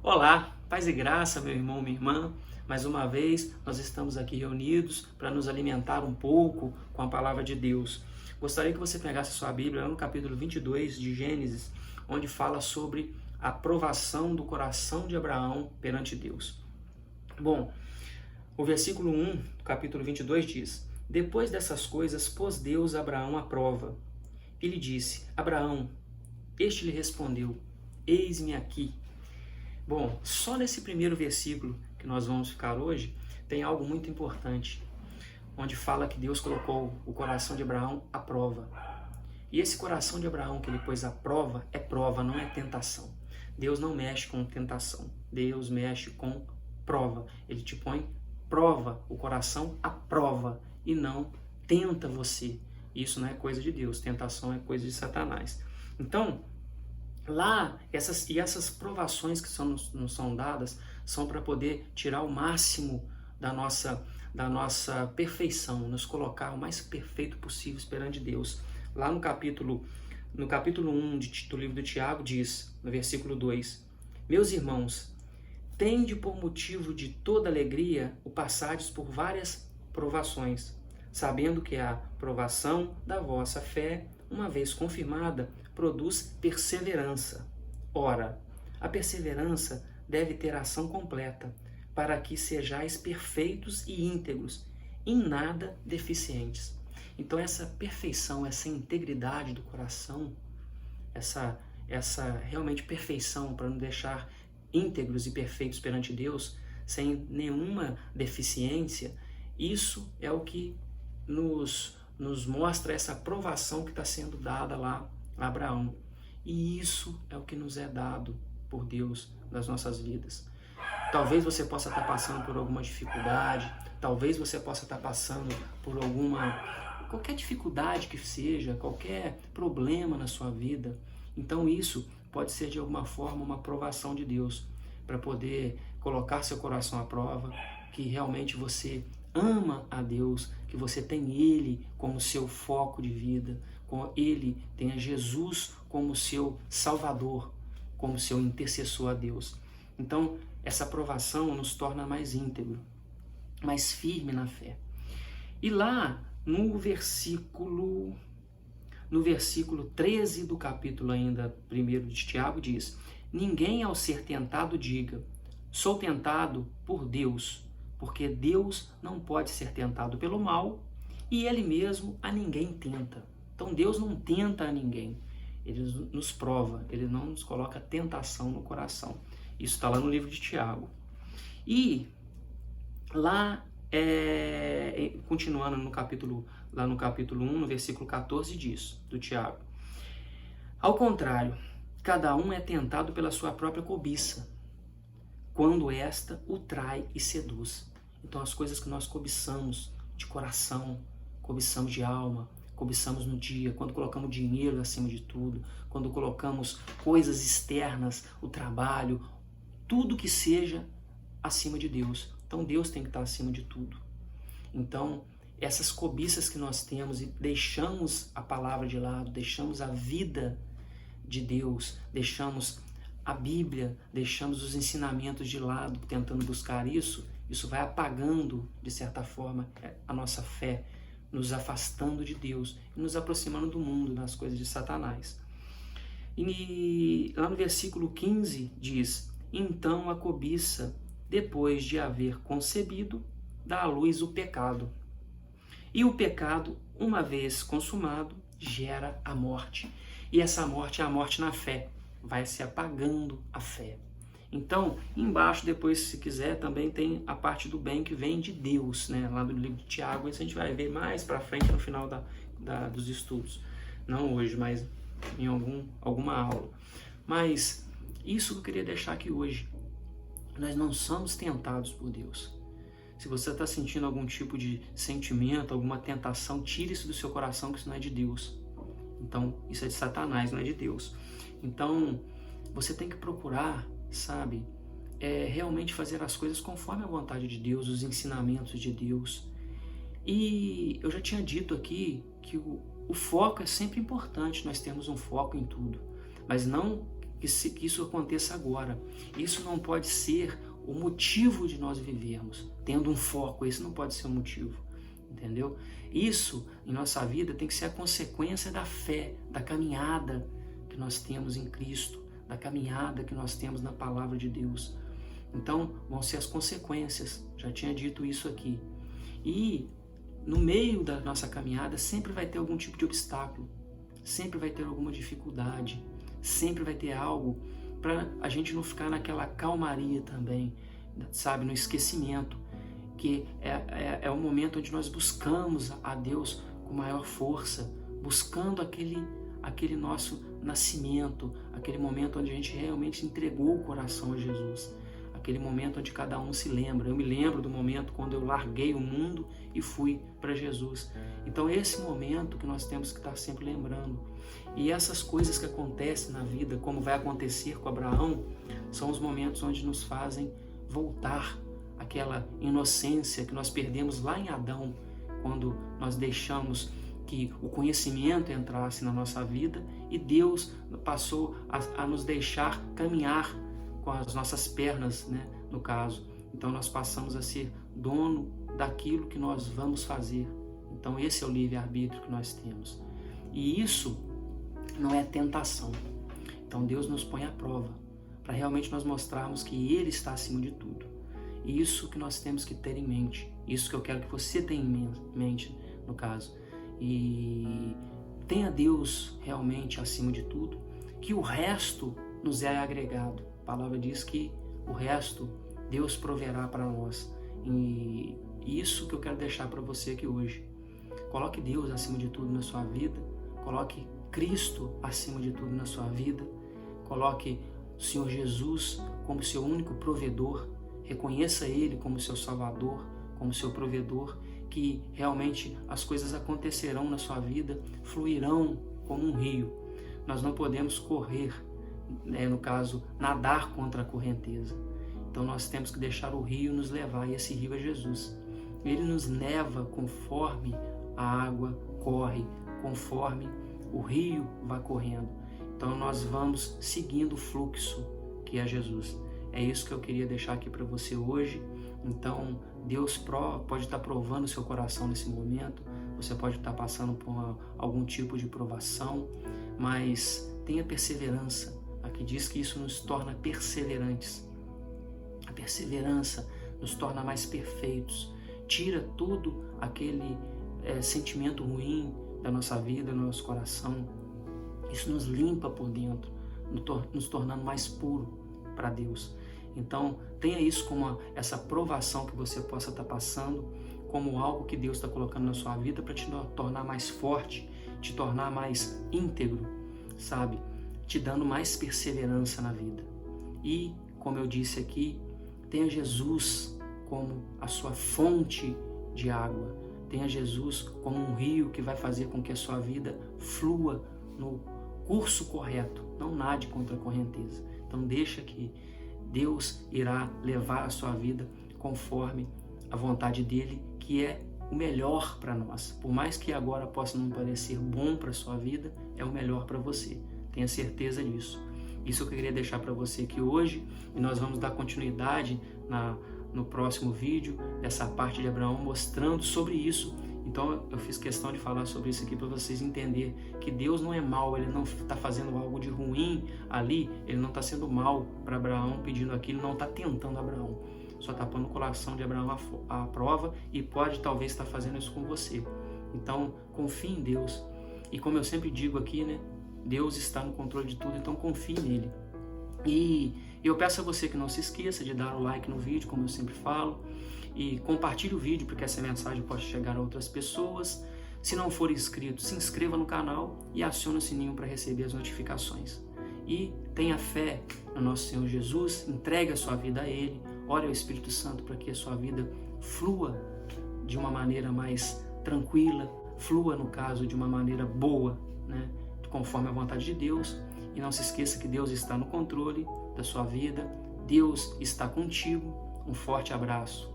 Olá, paz e graça, meu irmão, minha irmã. Mais uma vez, nós estamos aqui reunidos para nos alimentar um pouco com a palavra de Deus. Gostaria que você pegasse a sua Bíblia lá no capítulo 22 de Gênesis, onde fala sobre a provação do coração de Abraão perante Deus. Bom, o versículo 1 do capítulo 22 diz: Depois dessas coisas, pôs Deus a Abraão à prova. E lhe disse: Abraão. Este lhe respondeu: Eis-me aqui. Bom, só nesse primeiro versículo que nós vamos ficar hoje, tem algo muito importante, onde fala que Deus colocou o coração de Abraão à prova. E esse coração de Abraão que ele pôs à prova, não é tentação. Deus não mexe com tentação, Deus mexe com prova. Ele te põe prova, o coração à prova, e não tenta você. Isso não é coisa de Deus, tentação é coisa de Satanás. Então, lá, essas provações que nos são dadas são para poder tirar o máximo da nossa perfeição, nos colocar o mais perfeito possível perante Deus. Lá no capítulo 1 do livro do Tiago diz, no versículo 2, Meus irmãos, tende por motivo de toda alegria o passardes por várias provações, sabendo que a provação da vossa fé, uma vez confirmada, produz perseverança. Ora, a perseverança deve ter ação completa, para que sejais perfeitos e íntegros, em nada deficientes. Então essa perfeição, essa integridade do coração, essa realmente perfeição para nos deixar íntegros e perfeitos perante Deus, sem nenhuma deficiência, isso é o que nos mostra essa aprovação que está sendo dada lá a Abraão. E isso é o que nos é dado por Deus nas nossas vidas. Talvez você possa estar passando por alguma dificuldade, talvez você possa estar passando por qualquer dificuldade que seja, qualquer problema na sua vida. Então isso pode ser de alguma forma uma aprovação de Deus, para poder colocar seu coração à prova, que realmente você ama a Deus, que você tem Ele como seu foco de vida, com Ele tenha Jesus como seu Salvador, como seu intercessor a Deus. Então, essa aprovação nos torna mais íntegro, mais firme na fé. E lá no versículo 13 do capítulo ainda 1 de Tiago diz: Ninguém ao ser tentado diga, sou tentado por Deus, porque Deus não pode ser tentado pelo mal e Ele mesmo a ninguém tenta. Então Deus não tenta a ninguém, Ele nos prova, Ele não nos coloca tentação no coração. Isso está lá no livro de Tiago. E lá, continuando no capítulo 1, no versículo 14 diz, do Tiago: Ao contrário, cada um é tentado pela sua própria cobiça, quando esta o trai e seduz. Então as coisas que nós cobiçamos de coração, cobiçamos de alma, cobiçamos no dia, quando colocamos dinheiro acima de tudo, quando colocamos coisas externas, o trabalho, tudo que seja acima de Deus. Então Deus tem que estar acima de tudo. Então essas cobiças que nós temos e deixamos a palavra de lado, deixamos a vida de Deus, deixamos a Bíblia, deixamos os ensinamentos de lado, tentando buscar isso vai apagando, de certa forma, a nossa fé, nos afastando de Deus e nos aproximando do mundo, das coisas de Satanás. E lá no versículo 15 diz: Então a cobiça, depois de haver concebido, dá à luz o pecado. E o pecado, uma vez consumado, gera a morte. E essa morte é a morte na fé. Vai se apagando a fé. Então, embaixo, depois, se quiser, também tem a parte do bem que vem de Deus, né? Lá do livro de Tiago. Isso a gente vai ver mais para frente no final dos estudos. Não hoje, mas em alguma aula. Mas isso que eu queria deixar aqui hoje. Nós não somos tentados por Deus. Se você está sentindo algum tipo de sentimento, alguma tentação, tire isso do seu coração, que isso não é de Deus. Então, isso é de Satanás, não é de Deus. Então, você tem que procurar, sabe, realmente fazer as coisas conforme a vontade de Deus, os ensinamentos de Deus. E eu já tinha dito aqui que o foco é sempre importante, nós temos um foco em tudo. Mas não que isso aconteça agora. Isso não pode ser o motivo de nós vivermos, tendo um foco, esse não pode ser o motivo, entendeu? Isso em nossa vida tem que ser a consequência da fé, da caminhada que nós temos em Cristo, da caminhada que nós temos na palavra de Deus. Então, vão ser as consequências, já tinha dito isso aqui. E no meio da nossa caminhada sempre vai ter algum tipo de obstáculo, sempre vai ter alguma dificuldade, sempre vai ter algo para a gente não ficar naquela calmaria também, sabe, no esquecimento, que é o momento onde nós buscamos a Deus com maior força, buscando aquele nosso nascimento, aquele momento onde a gente realmente entregou o coração a Jesus, aquele momento onde cada um se lembra. Eu me lembro do momento quando eu larguei o mundo e fui para Jesus. Então esse momento que nós temos que estar sempre lembrando. E essas coisas que acontecem na vida, como vai acontecer com Abraão, são os momentos onde nos fazem voltar àquela inocência que nós perdemos lá em Adão, quando nós deixamos que o conhecimento entrasse na nossa vida e Deus passou a nos deixar caminhar com as nossas pernas, né, no caso. Então nós passamos a ser dono daquilo que nós vamos fazer. Então esse é o livre-arbítrio que nós temos. E isso não é tentação. Então Deus nos põe à prova, para realmente nós mostrarmos que Ele está acima de tudo. Isso que nós temos que ter em mente. Isso que eu quero que você tenha em mente, no caso. E tenha Deus realmente acima de tudo, que o resto nos é agregado. A palavra diz que o resto Deus proverá para nós. E isso que eu quero deixar para você aqui hoje. Coloque Deus acima de tudo na sua vida. Coloque Cristo acima de tudo na sua vida. Coloque o Senhor Jesus como seu único provedor. Reconheça Ele como seu Salvador, como seu provedor, que realmente as coisas acontecerão na sua vida, fluirão como um rio. Nós não podemos correr, no caso, nadar contra a correnteza. Então nós temos que deixar o rio nos levar, e esse rio é Jesus. Ele nos leva conforme a água corre, conforme o rio vai correndo. Então nós vamos seguindo o fluxo que é Jesus. É isso que eu queria deixar aqui para você hoje. Então Deus pode estar provando o seu coração nesse momento. Você pode estar passando por algum tipo de provação, mas tenha perseverança. Aqui diz que isso nos torna perseverantes. A perseverança nos torna mais perfeitos. Tira tudo aquele sentimento ruim da nossa vida, do nosso coração. Isso nos limpa por dentro, nos tornando mais puro para Deus. Então, tenha isso como essa provação que você possa estar passando, como algo que Deus está colocando na sua vida para te tornar mais forte, te tornar mais íntegro, sabe? Te dando mais perseverança na vida. E, como eu disse aqui, tenha Jesus como a sua fonte de água. Tenha Jesus como um rio que vai fazer com que a sua vida flua no curso correto. Não nade contra a correnteza. Então deixa que Deus irá levar a sua vida conforme a vontade dele, que é o melhor para nós. Por mais que agora possa não parecer bom para a sua vida, é o melhor para você. Tenha certeza disso. Isso eu queria deixar para você aqui hoje, e nós vamos dar continuidade no próximo vídeo, dessa parte de Abraão, mostrando sobre isso. Então eu fiz questão de falar sobre isso aqui para vocês entenderem que Deus não é mau, Ele não está fazendo algo de ruim ali, Ele não está sendo mau para Abraão pedindo aquilo, não está tentando Abraão, só está pondo o coração de Abraão à prova, e pode talvez estar fazendo isso com você. Então confie em Deus, e como eu sempre digo aqui, né, Deus está no controle de tudo, então confie nele. E eu peço a você que não se esqueça de dar o like no vídeo, como eu sempre falo, e compartilhe o vídeo para que essa mensagem possa chegar a outras pessoas. Se não for inscrito, se inscreva no canal e acione o sininho para receber as notificações. E tenha fé no nosso Senhor Jesus, entregue a sua vida a Ele, ore ao Espírito Santo para que a sua vida flua de uma maneira mais tranquila, flua, no caso, de uma maneira boa, né? Conforme a vontade de Deus. E não se esqueça que Deus está no controle da sua vida, Deus está contigo. Um forte abraço.